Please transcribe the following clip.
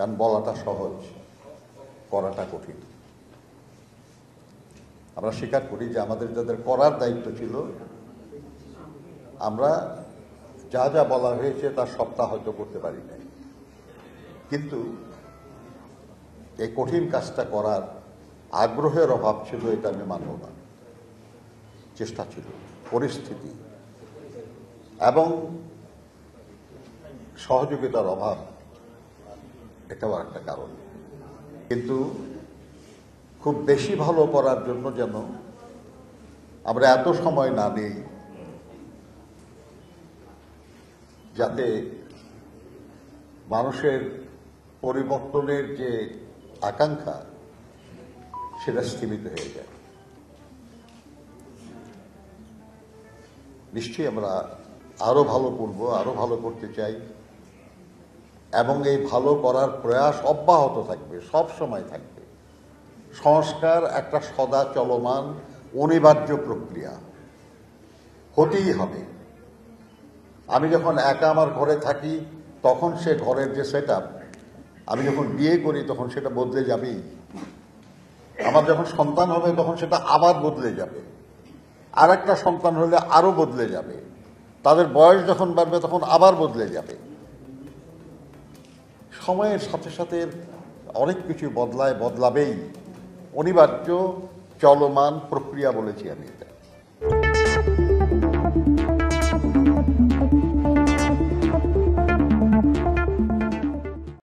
কারণ বলাটা সহজ, করাটা কঠিন। আমরা স্বীকার করি যে আমাদের যাদের করার দায়িত্ব ছিল, আমরা যা যা বলা হয়েছে তার সবটা হয়তো করতে পারি নাই, কিন্তু এই কঠিন কাজটা করার আগ্রহের অভাব ছিল, এটা আমি মানব না। চেষ্টা ছিল, পরিস্থিতি এবং সহযোগিতার অভাব, এটাও একটা কারণ। কিন্তু খুব বেশি ভালো করার জন্য যেন আমরা এত সময় না নিই, যাতে মানুষের পরিবর্তনের যে আকাঙ্ক্ষা সেটা স্থিমিত হয়ে যায়। নিশ্চয়ই আমরা আরো ভালো করব, আরো ভালো করতে চাই, এবং এই ভালো করার প্রয়াস অব্যাহত থাকবে, সব সময় থাকবে। সংস্কার একটা সদা চলমান অনিবার্য প্রক্রিয়া, হতেই হবে। আমি যখন একা আমার ঘরে থাকি তখন সে ঘরের যে সেটআপ, আমি যখন বিয়ে করি তখন সেটা বদলে যাবেই। আমার যখন সন্তান হবে তখন সেটা আবার বদলে যাবে, আর একটা সন্তান হলে আরো বদলে যাবে, তাদের বয়স যখন বাড়বে তখন আবার বদলে যাবে। সময়ের সাথে সাথে অনেক কিছু বদলায়, বদলাবেই। অনিবার্য চলমান প্রক্রিয়া বলেছি আমি এটা।